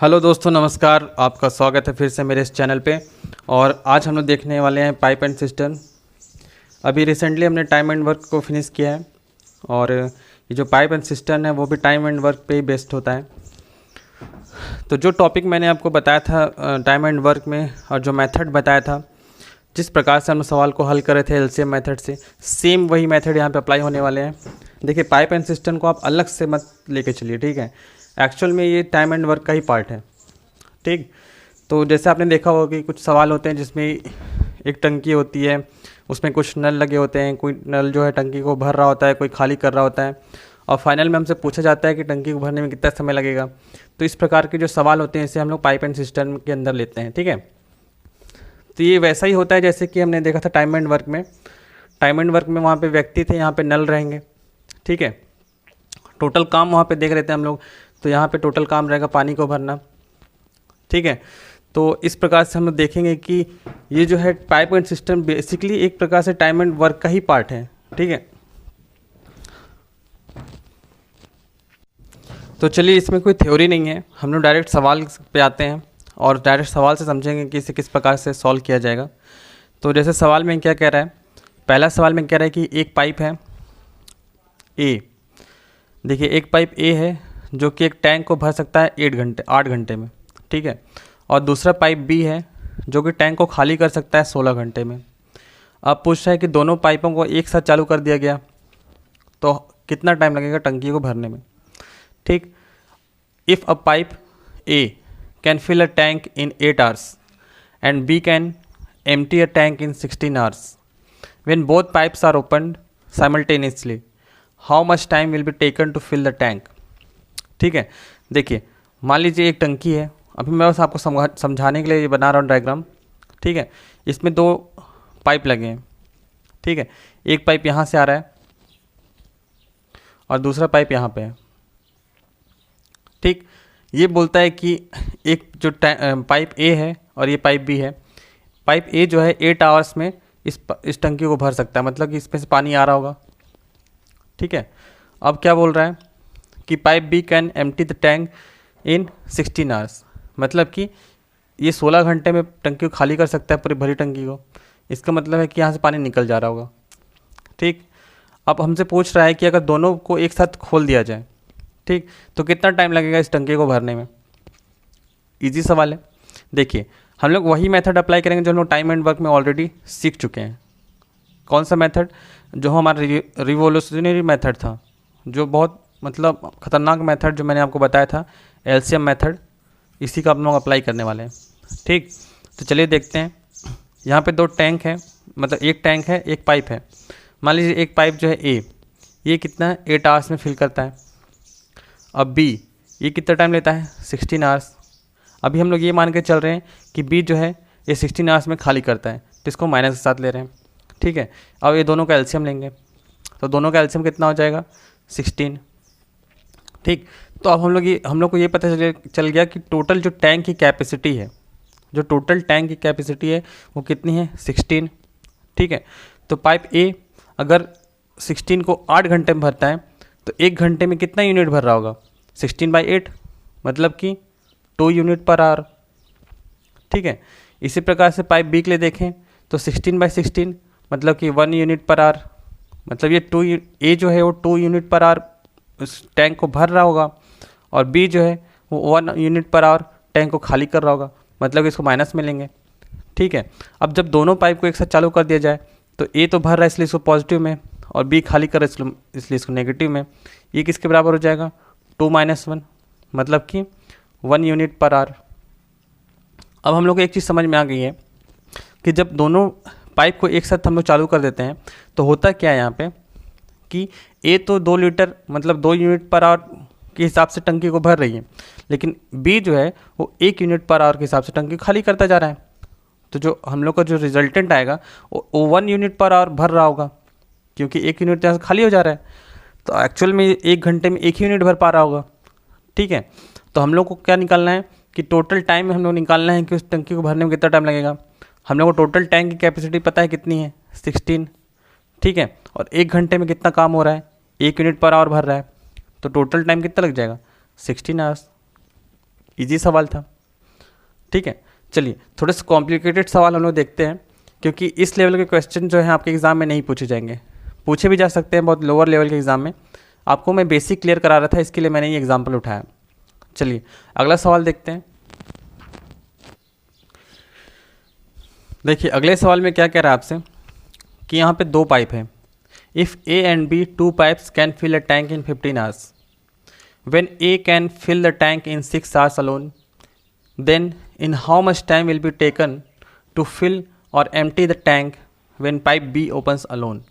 Hello दोस्तों, नमस्कार। आपका स्वागत है फिर से मेरे इस चैनल पे। और आज हम लोग देखने वाले हैं पाइप एंड सिस्टम। अभी रिसेंटली हमने टाइम एंड वर्क को फिनिश किया है और ये जो पाइप एंड सिस्टम है वो भी टाइम एंड वर्क पे ही बेस्ड होता है। तो जो टॉपिक मैंने आपको बताया था टाइम एंड वर्क में और जो मेथड बताया था, जिस प्रकार से हम सवाल को हल कर रहे थे एलसीएम मेथड से, सेम वही मेथड यहाँ पे अप्लाई होने वाले हैं। देखिए, पाइप एंड सिस्टम को आप अलग से मत लेके चलिए, ठीक है। एक्चुअल में ये टाइम एंड वर्क का ही पार्ट है, ठीक। तो जैसे आपने देखा होगा कि कुछ सवाल होते हैं जिसमें एक टंकी होती है, उसमें कुछ नल लगे होते हैं, कोई नल जो है टंकी को भर रहा होता है, कोई खाली कर रहा होता है, और फाइनल में हमसे पूछा जाता है कि टंकी को भरने में कितना समय लगेगा। तो इस प्रकार के जो सवाल होते हैं इसे हम लोग पाइप एंड सिस्टम के अंदर लेते हैं, ठीक है। तो ये वैसा ही होता है जैसे कि हमने देखा था टाइम एंड वर्क में। टाइम एंड वर्क में वहाँ पे व्यक्ति थे, यहाँ पे नल रहेंगे, ठीक है। टोटल काम वहाँ पे देख रहे थे हम लोग, तो यहाँ पे टोटल काम रहेगा पानी को भरना, ठीक है। तो इस प्रकार से हम लोग देखेंगे कि ये जो है पाइप एंड सिस्टम बेसिकली एक प्रकार से टाइम एंड वर्क का ही पार्ट है, ठीक है। तो चलिए, इसमें कोई थ्योरी नहीं है, हम लोग डायरेक्ट सवाल पे आते हैं और डायरेक्ट सवाल से समझेंगे कि इसे किस प्रकार से सॉल्व किया जाएगा। तो जैसे सवाल में क्या कह रहा है, पहला सवाल में कह रहा है कि एक पाइप है ए। देखिए, एक पाइप ए है जो कि एक टैंक को भर सकता है 8 घंटे में, ठीक है। और दूसरा पाइप बी है जो कि टैंक को खाली कर सकता है 16 घंटे में। अब पूछ रहा है कि दोनों पाइपों को एक साथ चालू कर दिया गया तो कितना टाइम लगेगा टंकी को भरने में, ठीक। If a pipe A can fill a tank in 8 hours and B can empty a tank in 16 hours, when both pipes are opened simultaneously, how much time will be taken to fill the tank? ठीक है। देखिए, मान लीजिए एक टंकी है, अभी मैं बस आपको समझाने के लिए ये बना रहा हूँ डायग्राम, ठीक है। इसमें दो पाइप लगे हैं, ठीक है। एक पाइप यहाँ से आ रहा है और दूसरा पाइप यहाँ पे है, ठीक। ये बोलता है कि एक जो पाइप ए है और ये पाइप बी है, पाइप ए जो है 8 hours में इस टंकी को भर सकता है, मतलब कि इसमें से पानी आ रहा होगा, ठीक है। अब क्या बोल रहा है कि pipe B can empty the tank in 16 hours, मतलब कि ये 16 घंटे में टंकी को खाली कर सकता है, पूरी भरी टंकी को। इसका मतलब है कि यहाँ से पानी निकल जा रहा होगा, ठीक। अब हमसे पूछ रहा है कि अगर दोनों को एक साथ खोल दिया जाए, ठीक, तो कितना टाइम लगेगा इस टंकी को भरने में। इजी सवाल है। देखिए, हम लोग वही मेथड अप्लाई करेंगे जो हम लोग टाइम एंड वर्क में ऑलरेडी सीख चुके हैं। कौन सा मेथड? जो हमारा रिवोल्यूशनरी मेथड था, जो बहुत मतलब ख़तरनाक मेथड जो मैंने आपको बताया था, एलसीएम मेथड। इसी का हम लोग अप्लाई करने वाले हैं, ठीक। तो चलिए देखते हैं। यहाँ पे दो टैंक हैं, मतलब एक टैंक है, एक पाइप है। मान लीजिए एक पाइप जो है ए, ये कितना है 8 hours में फिल करता है। अब बी, ये कितना टाइम लेता है 16 hours। अभी हम लोग ये मान के चल रहे हैं कि बी जो है ये 16 hours में खाली करता है, तो इसको माइनस के साथ ले रहे हैं, ठीक है। अब ये दोनों का एलसीएम लेंगे, तो दोनों का एलसीएम कितना हो जाएगा 16, ठीक। तो अब हम लोग को ये पता चल गया कि टोटल जो टैंक की कैपेसिटी है, जो टोटल टैंक की कैपेसिटी है वो कितनी है 16, ठीक है। तो पाइप ए अगर 16 को 8 घंटे में भरता है तो 1 घंटे में कितना यूनिट भर रहा होगा 16/8, मतलब कि 2 यूनिट पर आवर, ठीक है। इसी प्रकार से पाइप बी के लिए देखें तो 16/16 मतलब कि 1 यूनिट पर आवर, मतलब ये 2 ए जो है वो 2 यूनिट पर आवर उस टैंक को भर रहा होगा, और बी जो है वो 1 यूनिट पर आवर टैंक को खाली कर रहा होगा, मतलब इसको माइनस में लेंगे, ठीक है। अब जब दोनों पाइप को एक साथ चालू कर दिया जाए तो ए तो भर रहा है इसलिए इसको पॉजिटिव में, और बी खाली कर रहा है इसलिए इसको नेगेटिव में। ये किसके बराबर हो जाएगा 2 - 1, मतलब कि 1 यूनिट पर आवर। अब हम लोग को एक चीज़ समझ में आ गई है कि जब दोनों पाइप को एक साथ हम लोग चालू कर देते हैं तो होता क्या है यहाँ पे कि ए तो 2 लीटर मतलब 2 यूनिट पर आवर के हिसाब से टंकी को भर रही है, लेकिन बी जो है वो 1 यूनिट पर आवर के हिसाब से टंकी खाली करता जा रहा है। तो जो हम लोग का जो रिजल्टेंट आएगा वो 1 यूनिट पर आवर भर रहा होगा, क्योंकि 1 यूनिट यहाँ से खाली हो जा रहा है। तो एक्चुअल में 1 घंटे में 1 यूनिट भर पा रहा होगा, ठीक है। तो हम लोग को क्या निकालना है कि टोटल टाइम में हम लोग निकालना है कि उस टंकी को भरने में कितना टाइम लगेगा। हम लोग को टोटल टैंक की कैपेसिटी पता है कितनी है 16, ठीक है। और 1 घंटे में कितना काम हो रहा है 1 यूनिट पर आवर भर रहा है, तो टोटल टाइम कितना लग जाएगा 16 hours। इजी सवाल था। ठीक है, चलिए थोड़े से कॉम्प्लिकेटेड सवाल हम लोग देखते हैं, क्योंकि इस लेवल के क्वेश्चन जो हैं आपके एग्ज़ाम में नहीं पूछे जाएंगे, पूछे भी जा सकते हैं बहुत लोअर लेवल के एग्ज़ाम में। आपको मैं बेसिक क्लियर करा रहा था, इसके लिए मैंने ये एग्जाम्पल उठाया। चलिए अगला सवाल देखते हैं। देखिए अगले सवाल में क्या कह रहा है आपसे कि यहाँ पे दो पाइप हैं। If A and B two pipes can fill a tank in 15 hours, when A can fill the tank in 6 hours alone, then in how much time will be taken to fill और empty the tank when pipe B opens alone.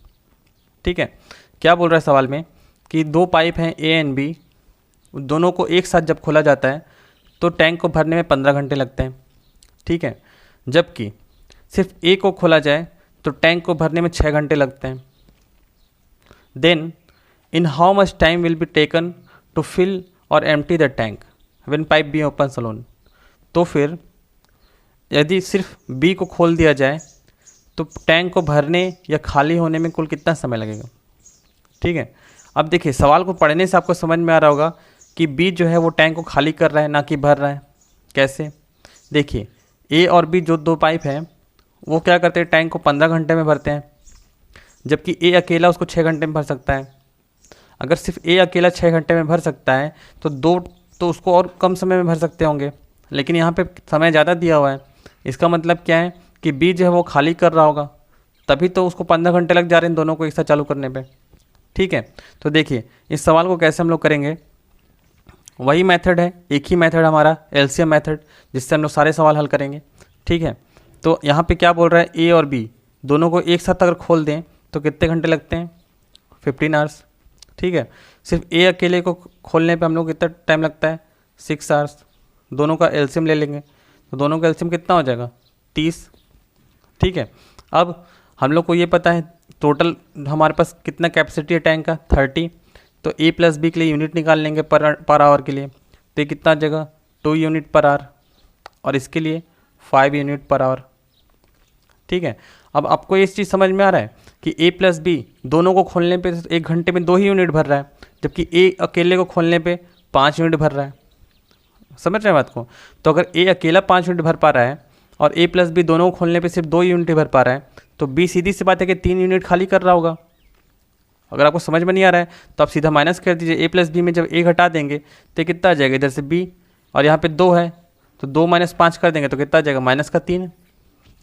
ठीक है, क्या बोल रहा है सवाल में कि दो पाइप हैं ए एंड बी, दोनों को एक साथ जब खोला जाता है तो टैंक को भरने में 15 घंटे लगते हैं। ठीक है, जबकि सिर्फ ए को खोला जाए तो टैंक को भरने में 6 घंटे लगते हैं। Then in how much time will be taken to fill और empty the tank when pipe B opens alone. तो फिर यदि सिर्फ बी को खोल दिया जाए तो टैंक को भरने या खाली होने में कुल कितना समय लगेगा। ठीक है, अब देखिए सवाल को पढ़ने से आपको समझ में आ रहा होगा कि बी जो है वो टैंक को खाली कर रहा है, ना कि भर रहा है। कैसे, देखिए ए और बी जो दो पाइप हैं वो क्या करते हैं, टैंक को 15 घंटे में भरते हैं, जबकि ए अकेला उसको 6 घंटे में भर सकता है। अगर सिर्फ ए अकेला 6 घंटे में भर सकता है तो दो तो उसको और कम समय में भर सकते होंगे, लेकिन यहाँ पे समय ज़्यादा दिया हुआ है। इसका मतलब क्या है कि बी जो है वो खाली कर रहा होगा, तभी तो उसको 15 घंटे लग जा रहे हैं दोनों को एक साथ चालू करने पे। ठीक है, तो देखिए इस सवाल को कैसे हम लोग करेंगे, वही मेथड है, एक ही मेथड हमारा एलसीएम मेथड, जिससे हम लोग सारे सवाल हल करेंगे। ठीक है, तो यहाँ पे क्या बोल रहा है, ए और बी दोनों को एक साथ अगर खोल दें तो कितने घंटे लगते हैं, 15 आवर्स। ठीक है, सिर्फ ए अकेले को खोलने पे हम लोग कितना टाइम लगता है, 6 आवर्स। दोनों का एलसीएम ले लेंगे तो दोनों का एलसीएम कितना हो जाएगा, 30। ठीक है, अब हम लोग को ये पता है टोटल हमारे पास कितना कैपेसिटी है टैंक का, 30। तो ए प्लस बी के लिए यूनिट निकाल लेंगे पर आवर के लिए, तो ये कितना आ जाएगा, 2 यूनिट पर आवर, और इसके लिए 5 यूनिट पर आवर। ठीक है, अब आपको ये चीज़ समझ में आ रहा है कि ए प्लस बी दोनों को खोलने पे 1 घंटे में 2 ही यूनिट भर रहा है, जबकि ए अकेले को खोलने पे 5 यूनिट भर रहा है। समझ रहे हैं बात को। तो अगर ए अकेला 5 यूनिट भर पा रहा है और ए प्लस बी दोनों को खोलने पे सिर्फ 2 यूनिट भर पा रहा है, तो बी सीधी सी बात है कि 3 यूनिट खाली कर रहा होगा। अगर आपको समझ में नहीं आ रहा है तो आप सीधा माइनस कर दीजिए। ए प्लस बी में जब ए घटा देंगे तो कितना आ जाएगा, इधर से बी और यहाँ पे 2 है तो 2 - 5 कर देंगे तो कितना आ जाएगा, -3।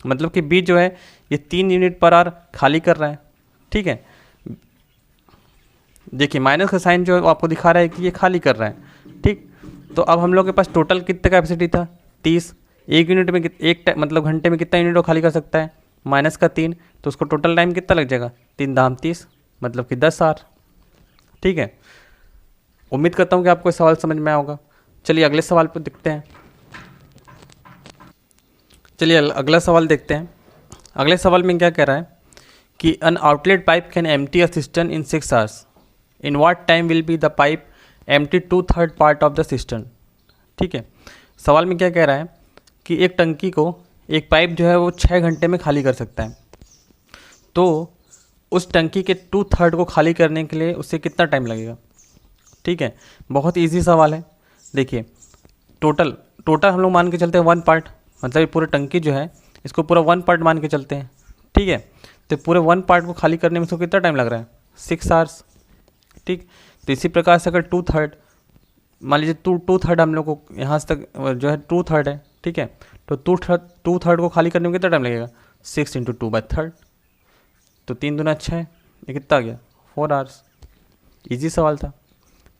मतलब कि बी जो है ये 3 यूनिट पर आवर खाली कर रहा है। ठीक है, देखिए माइनस का साइन जो है आपको दिखा रहा है कि ये खाली कर रहा है। ठीक, तो अब हम लोग के पास टोटल कितने कैपेसिटी था, 30। 1 यूनिट में मतलब घंटे में कितना यूनिट वो खाली कर सकता है, -3, तो उसको टोटल टाइम कितना लग जाएगा, 3 दाम 30, मतलब कि 10 आवर। ठीक है, उम्मीद करता हूँ कि आपको सवाल समझ में आया होगा। चलिए अगले सवाल पर देखते हैं। चलिए अगला सवाल देखते हैं। अगले सवाल में क्या कह रहा है कि an outlet pipe can empty a cistern in 6 hours, in what time will be the pipe empty 2/3 part of the cistern. ठीक है, सवाल में क्या कह रहा है कि एक टंकी को एक पाइप जो है वो 6 घंटे में खाली कर सकता है, तो उस टंकी के 2/3 को खाली करने के लिए उससे कितना टाइम लगेगा। ठीक है, बहुत इजी सवाल है। देखिए टोटल हम लोग मान के चलते हैं 1 पार्ट, मतलब ये पूरे टंकी जो है इसको पूरा 1 पार्ट मान के चलते हैं। ठीक है, तो पूरे 1 पार्ट को खाली करने में इसको कितना टाइम लग रहा है, 6 आवर्स। ठीक, तो इसी प्रकार से अगर 2/3 मान लीजिए 2/3 हम लोग को यहाँ तक जो है 2/3 है। ठीक है, तो 2/3 को खाली करने में कितना टाइम लगेगा, 6 × 2/3, तो 3 दूना 6, ये कितना आ गया, 4 आवर्स। इजी सवाल था।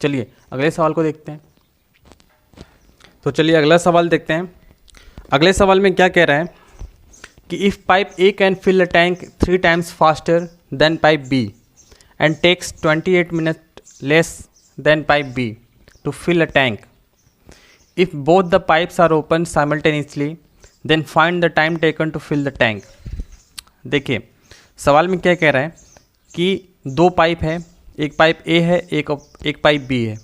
चलिए अगले सवाल को देखते हैं। तो चलिए अगला सवाल देखते हैं। अगले सवाल में क्या कह रहा है कि if pipe A can fill the tank 3 times faster than pipe B and takes 28 minute less than pipe B to fill a tank, if both the pipes are open simultaneously then find the time taken to fill the tank. देखिए सवाल में क्या कह रहा है कि 2 pipe है, एक पाइप ए है, एक पाइप बी है।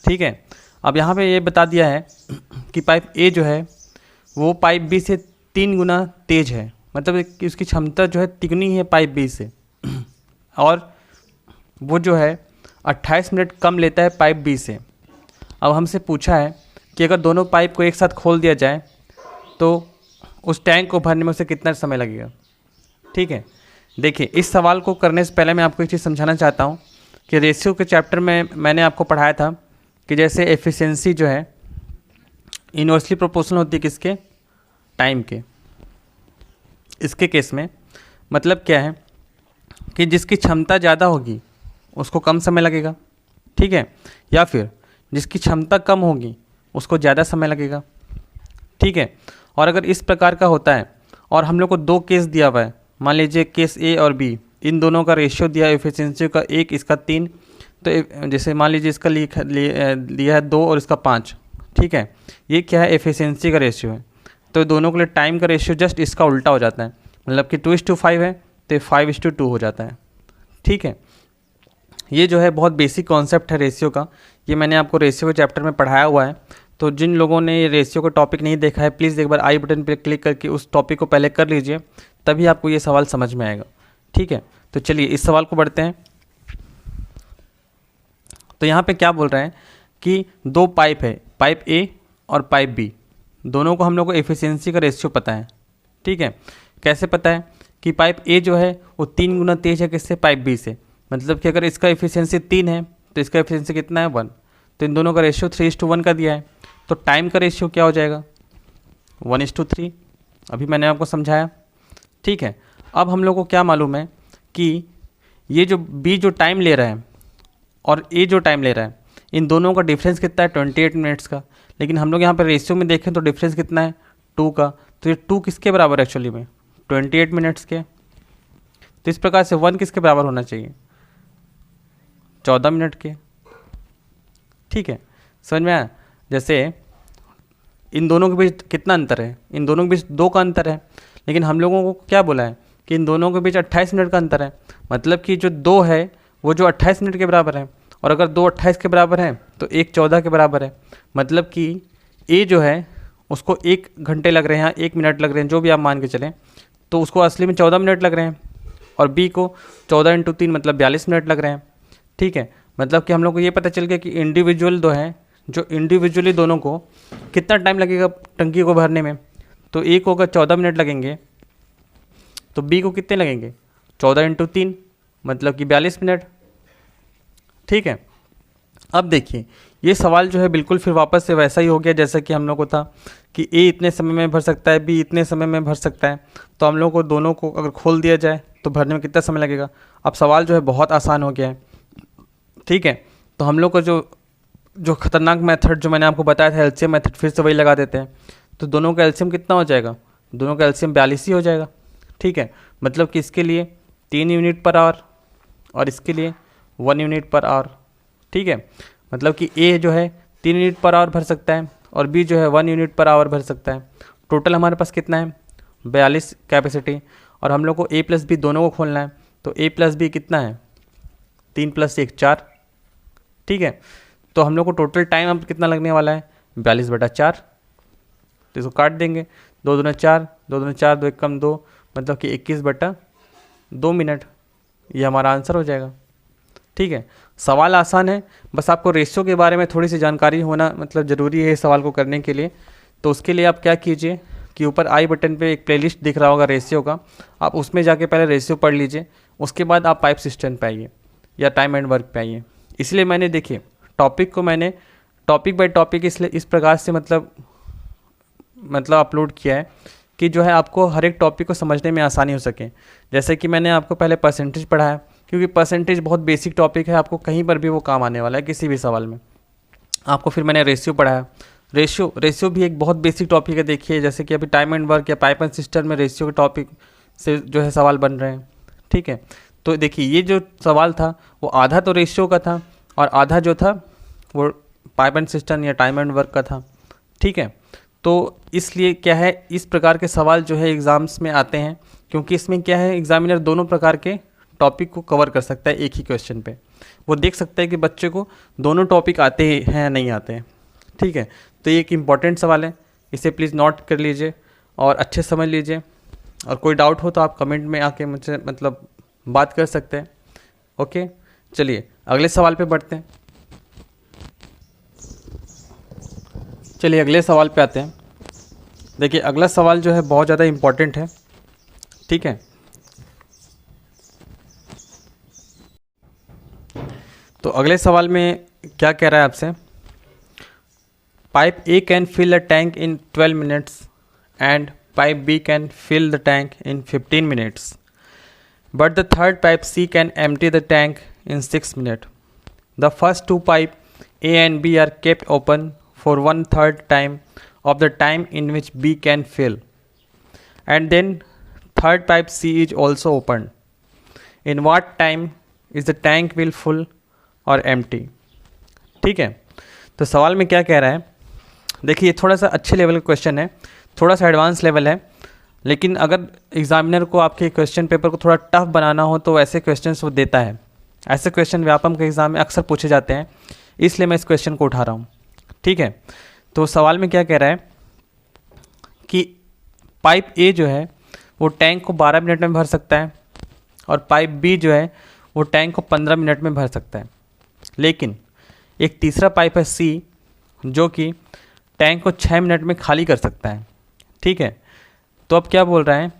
ठीक है, अब यहाँ पे ये बता दिया है कि पाइप ए जो है वो पाइप बी से 3 गुना तेज है, मतलब कि उसकी क्षमता जो है तिगुनी है पाइप बी से, और वो जो है 28 मिनट कम लेता है पाइप बी से। अब हमसे पूछा है कि अगर दोनों पाइप को एक साथ खोल दिया जाए तो उस टैंक को भरने में उसे कितना समय लगेगा। ठीक है, देखिए इस सवाल को करने से पहले मैं आपको एक चीज़ समझाना चाहता हूँ कि रेशियो के चैप्टर में मैंने आपको पढ़ाया था कि जैसे एफिशिएंसी जो है इनवर्सली प्रोपोर्शनल होती है किसके, टाइम के। इसके केस में मतलब क्या है कि जिसकी क्षमता ज़्यादा होगी उसको कम समय लगेगा, ठीक है, या फिर जिसकी क्षमता कम होगी उसको ज़्यादा समय लगेगा, ठीक है। और अगर इस प्रकार का होता है और हम लोग को दो केस दिया हुआ है, मान लीजिए केस ए और बी, इन दोनों का रेशियो दिया है एफिशिएंसी का 1 इसका 3, तो जैसे मान लीजिए इसका लिया है 2 और इसका 5, ठीक है, ये क्या है एफिशिएंसी का रेशियो है। तो दोनों के लिए टाइम का रेशियो जस्ट इसका उल्टा हो जाता है, मतलब कि 2:5 है तो 5:2 हो जाता है, ठीक है। ये जो है बहुत बेसिक कॉन्सेप्ट है रेशियो का, ये मैंने आपको रेशियो के चैप्टर में पढ़ाया हुआ है। तो जिन लोगों ने ये रेशियो का टॉपिक नहीं देखा है प्लीज़ एक बार आई बटन पर क्लिक करके उस टॉपिक को पहले कर लीजिए, तभी आपको ये सवाल समझ में आएगा, ठीक है। तो चलिए इस सवाल को बढ़ते हैं। तो यहाँ पे क्या बोल रहे हैं कि दो पाइप है, पाइप ए और पाइप बी, दोनों को हम लोग को एफिशिएंसी का रेशियो पता है, ठीक है। कैसे पता है कि पाइप ए जो है वो 3 गुना तेज है किससे, पाइप बी से। मतलब कि अगर इसका एफिशिएंसी 3 है तो इसका एफिशिएंसी कितना है 1, तो इन दोनों का रेशियो 3:1 का दिया है। तो टाइम का रेशियो क्या हो जाएगा 1:3, अभी मैंने आपको समझाया, ठीक है। अब हम लोग को क्या मालूम है कि ये जो बी जो टाइम ले रहा है और ए जो टाइम ले रहा है, इन दोनों का डिफरेंस कितना है 28 मिनट्स का। लेकिन हम लोग यहाँ पर रेशियो में देखें तो डिफरेंस कितना है 2 का, तो ये 2 किसके बराबर है एक्चुअली में 28 मिनट्स के। तो इस प्रकार से 1 किसके बराबर होना चाहिए 14 मिनट के, ठीक है। समझ में आया। जैसे इन दोनों के बीच कितना अंतर है, इन दोनों के बीच 2 का अंतर है, लेकिन हम लोगों को क्या बोला है कि इन दोनों के बीच 28 मिनट का अंतर है। मतलब कि जो 2 है वो जो 28 मिनट के बराबर है, और अगर 2 28 के बराबर है तो 1 14 के बराबर है। मतलब कि ए जो है उसको 1 घंटे लग रहे हैं, 1 मिनट लग रहे हैं, जो भी आप मान के चलें, तो उसको असली में 14 मिनट लग रहे हैं, और बी को 14 × 3 मतलब 42 मिनट लग रहे हैं, ठीक है। मतलब कि हम लोग को ये पता चल गया कि इंडिविजुअल दो हैं, जो इंडिविजुअली दोनों को कितना टाइम लगेगा टंकी को भरने में। तो ए को अगर 14 मिनट लगेंगे तो बी को कितने लगेंगे 14 × 3 मतलब कि 42 मिनट, ठीक है। अब देखिए ये सवाल जो है बिल्कुल फिर वापस से वैसा ही हो गया जैसा कि हम लोग को था कि ए इतने समय में भर सकता है, बी इतने समय में भर सकता है। तो हम लोग को दोनों को अगर खोल दिया जाए तो भरने में कितना समय लगेगा। अब सवाल जो है बहुत आसान हो गया है, ठीक है। तो हम लोग को जो खतरनाक मेथड जो मैंने आपको बताया था एलसीएम मेथड, फिर से वही लगा देते हैं। तो दोनों का एलसीएम कितना हो जाएगा, दोनों का एलसीएम 42 ही हो जाएगा, ठीक है। मतलब कि इसके लिए 3 यूनिट पर आवर और इसके लिए 1 यूनिट पर आवर, ठीक है। मतलब कि ए जो है 3 यूनिट पर आवर भर सकता है और बी जो है 1 यूनिट पर आवर भर सकता है। टोटल हमारे पास कितना है 42 कैपेसिटी, और हम लोग को ए प्लस बी दोनों को खोलना है। तो ए प्लस बी कितना है 3 + 1 4, ठीक है। तो हम लोग को टोटल टाइम अब कितना लगने वाला है 42/4। तो इसको काट देंगे, 2 दूना 4, 2 दूना 4, 2 = 2, मतलब कि 21/2 मिनट, ये हमारा आंसर हो जाएगा, ठीक है। सवाल आसान है, बस आपको रेशियो के बारे में थोड़ी सी जानकारी होना मतलब ज़रूरी है इस सवाल को करने के लिए। तो उसके लिए आप क्या कीजिए कि ऊपर आई बटन पे एक प्लेलिस्ट दिख रहा होगा रेशियो का, आप उसमें जाके पहले रेशियो पढ़ लीजिए, उसके बाद आप पाइप सिस्टम पे आइए या टाइम एंड वर्क पे आइए। इसलिए मैंने देखिए टॉपिक को मैंने टॉपिक बाय टॉपिक इसलिए इस प्रकार से मतलब अपलोड किया है कि जो है आपको हर एक टॉपिक को समझने में आसानी हो सके। जैसे कि मैंने आपको पहले परसेंटेज पढ़ाया, क्योंकि परसेंटेज बहुत बेसिक टॉपिक है, आपको कहीं पर भी वो काम आने वाला है किसी भी सवाल में। आपको फिर मैंने रेशियो पढ़ाया, रेशियो भी एक बहुत बेसिक टॉपिक है। देखिए जैसे कि अभी टाइम एंड वर्क या पाइप एंड सिस्टम में रेशियो के टॉपिक से जो है सवाल बन रहे हैं, ठीक है। तो देखिए ये जो सवाल था वो आधा तो रेशियो का था और आधा जो था वो पाइप एंड सिस्टम या टाइम एंड वर्क का था, ठीक है। तो इसलिए क्या है इस प्रकार के सवाल जो है एग्ज़ाम्स में आते हैं, क्योंकि इसमें क्या है एग्जामिनर दोनों प्रकार के टॉपिक को कवर कर सकता है एक ही क्वेश्चन पे। वो देख सकता है कि बच्चे को दोनों टॉपिक आते हैं या नहीं आते हैं, ठीक है। तो ये एक इम्पॉर्टेंट सवाल है, इसे प्लीज़ नोट कर लीजिए और अच्छे समझ लीजिए। और कोई डाउट हो तो आप कमेंट में आके मुझसे मतलब बात कर सकते हैं। ओके, चलिए अगले सवाल पे बढ़ते हैं। चलिए अगले सवाल पे आते हैं। देखिए अगला सवाल जो है बहुत ज़्यादा इम्पॉर्टेंट है, ठीक है। तो अगले सवाल में क्या कह रहा है आपसे, pipe A can fill the tank in 12 minutes and pipe B can fill the tank in 15 minutes, but the third pipe C can empty the tank in 6 minute. The first two pipe A and B are kept open for 1/3 time of the time in which B can fill, and then third pipe C is also opened. In what time is the tank will full or empty? ठीक है, तो सवाल में क्या कह रहा है, देखिए थोड़ा सा अच्छे लेवल का क्वेश्चन है, थोड़ा सा एडवांस लेवल है, लेकिन अगर एग्जामिनर को आपके क्वेश्चन पेपर को थोड़ा टफ बनाना हो तो ऐसे क्वेश्चंस वो देता है। ऐसे क्वेश्चन व्यापम के एग्ज़ाम में अक्सर पूछे जाते हैं, इसलिए मैं इस क्वेश्चन को उठा रहा हूँ, ठीक है। तो सवाल में क्या कह रहा है कि पाइप ए जो है वो टैंक को 12 मिनट में भर सकता है और पाइप बी जो है वो टैंक को 15 मिनट में भर सकता है, लेकिन एक तीसरा पाइप है सी जो कि टैंक को 6 मिनट में खाली कर सकता है, ठीक है। तो अब क्या बोल रहा है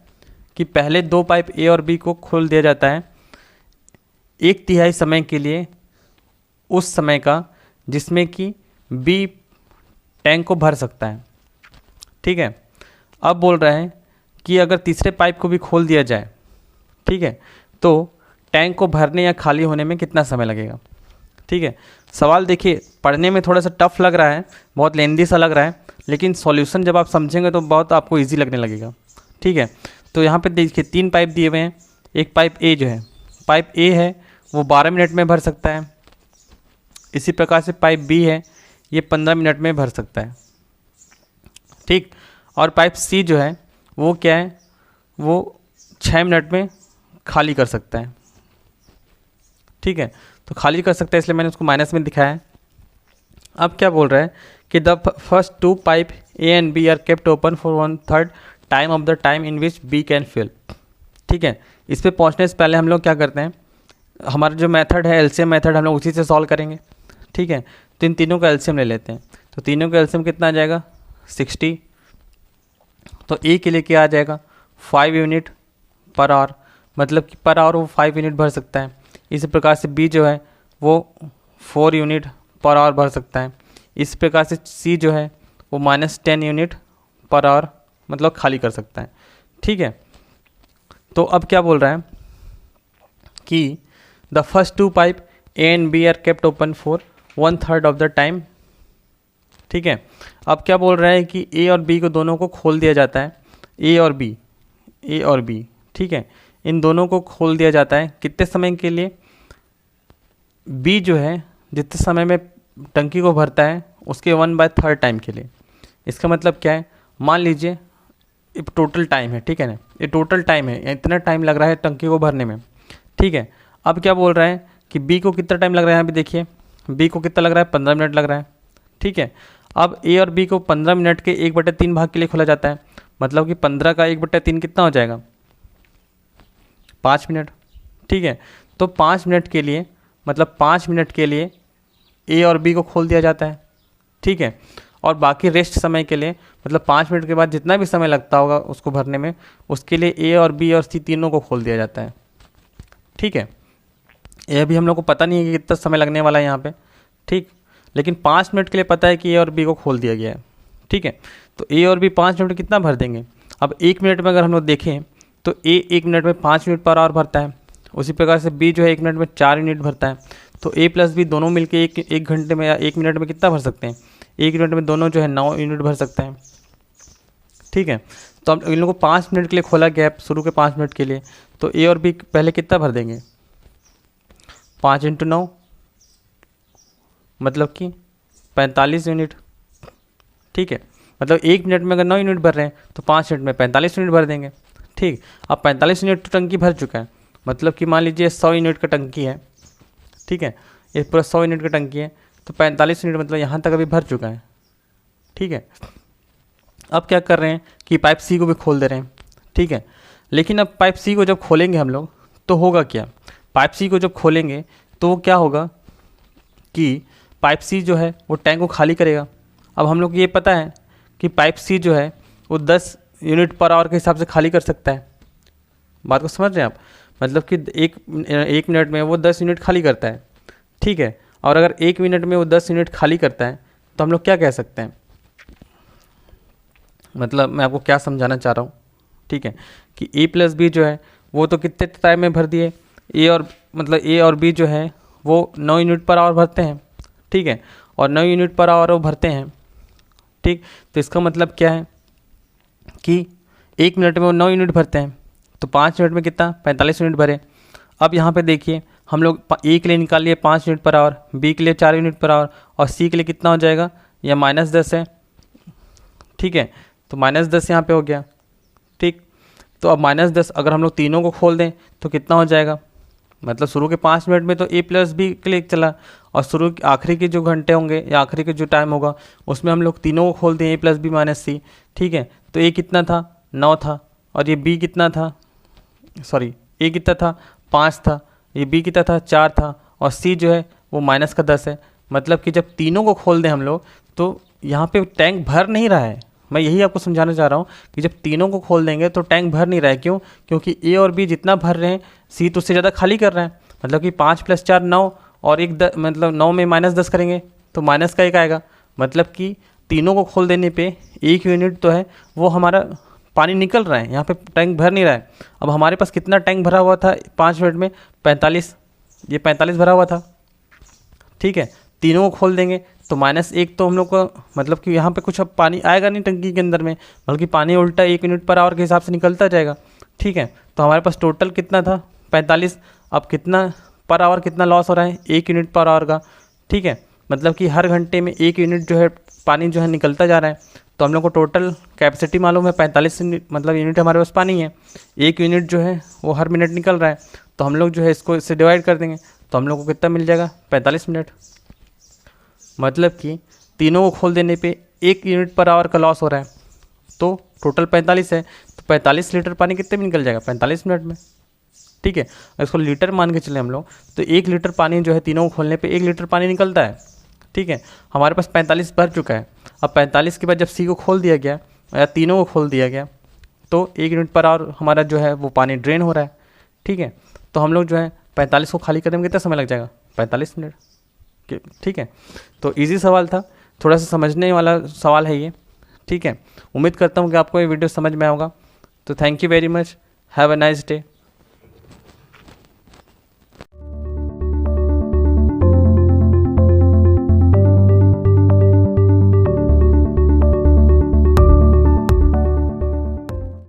कि पहले दो पाइप ए और बी को खोल दिया जाता है 1/3 समय के लिए, उस समय का जिसमें कि बी टैंक को भर सकता है, ठीक है। अब बोल रहे हैं कि अगर तीसरे पाइप को भी खोल दिया जाए, ठीक है, तो टैंक को भरने या खाली होने में कितना समय लगेगा, ठीक है। सवाल देखिए पढ़ने में थोड़ा सा टफ लग रहा है, बहुत लेंदी सा लग रहा है, लेकिन सॉल्यूशन जब आप समझेंगे तो बहुत आपको इजी लगने लगेगा, ठीक है। तो यहाँ पे देखिए 3 पाइप दिए हुए हैं, एक पाइप ए जो है, पाइप ए है वो 12 मिनट में भर सकता है, इसी प्रकार से पाइप बी है ये 15 मिनट में भर सकता है, ठीक। और पाइप सी जो है वो क्या है, वो 6 मिनट में खाली कर सकता है, ठीक है। तो खाली कर सकता है इसलिए मैंने उसको माइनस में दिखाया है। अब क्या बोल रहा है कि the first 2 pipe A and B are kept open for 1/3 time of the time in which B can fill, ठीक है। इस पर पहुँचने से पहले हम लोग क्या करते हैं, हमारा जो मेथड है एलसीएम मेथड, हम लोग उसी से सॉल्व करेंगे, ठीक है। तो इन तीनों का एलसीएम ले लेते हैं, तो तीनों का एलसीएम कितना आ जाएगा 60। तो ए के लिए क्या आ जाएगा 5 यूनिट पर आवर, मतलब कि पर आवर वो 5 यूनिट भर सकता है। इसी प्रकार से बी जो है वो 4 यूनिट पर आवर भर सकता है। इस प्रकार से सी जो है वो -10 यूनिट पर आवर मतलब खाली कर सकता है, ठीक है। तो अब क्या बोल रहा है कि the first 2 pipe A and B are kept open for 1/3 of the time, ठीक है। अब क्या बोल रहा है कि ए और बी को दोनों को खोल दिया जाता है, ए और बी, ठीक है, इन दोनों को खोल दिया जाता है कितने समय के लिए, बी जो है जितने समय में टंकी को भरता है उसके 1/3 टाइम के लिए। इसका मतलब क्या है, मान लीजिए ये टोटल टाइम है, ठीक है ना, ये टोटल टाइम है, इतना टाइम लग रहा है टंकी को भरने में, ठीक है। अब क्या बोल रहा है कि बी को कितना टाइम लग रहा है, यहाँ पे देखिए बी को कितना लग रहा है 15 मिनट लग रहा है, ठीक है। अब ए और बी को 15 मिनट के 1/3 भाग के लिए खोला जाता है, मतलब कि 15 का 1/3 कितना हो जाएगा 5 मिनट, ठीक है। तो 5 मिनट के लिए मतलब 5 मिनट के लिए ए और बी को खोल दिया जाता है, ठीक है। और बाकी रेस्ट समय के लिए मतलब 5 मिनट के बाद जितना भी समय लगता होगा उसको भरने में, उसके लिए ए और बी और सी तीनों को खोल दिया जाता है, ठीक है। ये भी हम लोग को पता नहीं है कि कितना समय लगने वाला है यहाँ पे, ठीक, लेकिन 5 मिनट के लिए पता है कि ए और बी को खोल दिया गया है, ठीक है। तो ए और बी 5 मिनट में कितना भर देंगे, अब 1 मिनट में अगर हम लोग देखें तो ए 1 मिनट में 5 यूनिट पर आवर भरता है, उसी प्रकार से बी जो है 1 मिनट में 4 यूनिट भरता है। तो ए प्लस बी दोनों मिलके एक घंटे में या 1 मिनट में कितना भर सकते हैं, 1 मिनट में दोनों जो है 9 यूनिट भर सकते हैं, ठीक है। तो अब इन लोगों को 5 मिनट के लिए खोला गैप, शुरू के 5 मिनट के लिए, तो ए और बी पहले कितना भर देंगे 5 × 9 मतलब कि 45 यूनिट, ठीक है। मतलब 1 मिनट में अगर 9 यूनिट भर रहे हैं तो 5 मिनट में 45 यूनिट भर देंगे, ठीक। अब 45 यूनिट तो टंकी भर चुका है, मतलब कि मान लीजिए 100 यूनिट का टंकी है, ठीक है, ये पूरा 100 यूनिट का टंकी है, तो 45 यूनिट मतलब यहाँ तक अभी भर चुका है, ठीक है। अब क्या कर रहे हैं कि पाइप सी को भी खोल दे रहे हैं, ठीक है। लेकिन अब पाइप सी को जब खोलेंगे हम लोग तो होगा क्या, पाइप सी को जब खोलेंगे तो वो क्या होगा कि पाइप सी जो है वो टैंक को खाली करेगा। अब हम लोग को ये पता है कि पाइप सी जो है वो 10 यूनिट पर आवर के हिसाब से खाली कर सकता है। बात को समझ रहे हैं आप, मतलब कि एक मिनट में वो 10 यूनिट खाली करता है, ठीक है। और अगर 1 मिनट में वो 10 यूनिट खाली करता है तो हम लोग क्या कह सकते हैं, मतलब मैं आपको क्या समझाना चाह रहा हूँ, ठीक है, कि ए प्लस बी जो है वो तो कितने टाइम में भर दिए, ए और बी जो है वो 9 यूनिट पर आवर भरते हैं, ठीक है, और 9 यूनिट पर आवर वो भरते हैं, ठीक। तो इसका मतलब क्या है कि 1 मिनट में वो 9 यूनिट भरते हैं, तो 5 मिनट में कितना 45 यूनिट भरे। अब यहाँ पे देखिए हम लोग ए के लिए निकाल लिए 5 यूनिट पर आवर, बी के लिए 4 यूनिट पर आवर, और सी के लिए कितना हो जाएगा, या -10 है, ठीक है। तो -10 यहाँ पे हो गया, ठीक। तो अब -10 अगर हम लोग तीनों को खोल दें तो कितना हो जाएगा, मतलब शुरू के 5 मिनट में तो ए प्लस बी के लिए चला, और आखिरी के जो घंटे होंगे या आखिरी के जो टाइम होगा उसमें हम लोग तीनों को खोल दें, ए प्लस बी माइनस सी, ठीक है। तो ए कितना था 9 था, और ये बी कितना था, सॉरी ए कितना था 5 था, ये बी कितना था 4 था, और सी जो है वो -10 है। मतलब कि जब तीनों को खोल दें हम लोग तो यहाँ पे टैंक भर नहीं रहा है। मैं यही आपको समझाना चाह रहा हूँ कि जब तीनों को खोल देंगे तो टैंक भर नहीं रहा है। क्यों? क्योंकि ए और बी जितना भर रहे हैं सी तो उससे ज़्यादा खाली कर रहे हैं। मतलब कि 5 + 4 9, और मतलब 9 में -10 करेंगे तो माइनस का 1 आएगा। मतलब कि तीनों को खोल देने पे 1 यूनिट तो है वो हमारा पानी निकल रहा है, यहाँ पे टैंक भर नहीं रहा है। अब हमारे पास कितना टैंक भरा हुआ था 5 मिनट में, 45, ये 45 भरा हुआ था, ठीक है। तीनों को खोल देंगे तो -1 तो हम लोग को, मतलब कि यहाँ पे कुछ अब पानी आएगा नहीं टंकी के अंदर में, बल्कि पानी उल्टा 1 यूनिट पर आवर के हिसाब से निकलता जाएगा, ठीक है। तो हमारे पास टोटल कितना था 45। अब कितना पर आवर कितना लॉस हो रहा है 1 यूनिट पर आवर का, ठीक है। मतलब कि हर घंटे में 1 यूनिट जो है पानी जो है निकलता जा रहा है। तो हम लोग को टोटल कैपेसिटी मालूम है 45 मतलब यूनिट हमारे पास पानी है, 1 यूनिट जो है वो हर मिनट निकल रहा है। तो हम लोग जो है इसको इससे डिवाइड कर देंगे तो हम लोग को कितना मिल जाएगा 45 मिनट। मतलब कि तीनों को खोल देने पे 1 यूनिट पर आवर का लॉस हो रहा है, तो टोटल 45 है, तो 45 लीटर पानी कितने में निकल जाएगा 45 मिनट में, ठीक है। इसको लीटर मान के चले हम लोग तो 1 लीटर पानी जो है तीनों को खोलने पे 1 लीटर पानी निकलता है, ठीक है। हमारे पास 45 भर चुका है। अब 45 के बाद जब सी को खोल दिया गया या तीनों को खोल दिया गया तो 1 यूनिट पर आवर हमारा जो है वो पानी ड्रेन हो रहा है, ठीक है। तो हम लोग जो है 45 को खाली करने में कितना समय लग जाएगा 45 मिनट, ठीक है। तो इजी सवाल था, थोड़ा सा समझने वाला सवाल है ये, ठीक है। उम्मीद करता हूँ कि आपको ये वीडियो समझ में आएगा। तो thank you very much, have a nice day.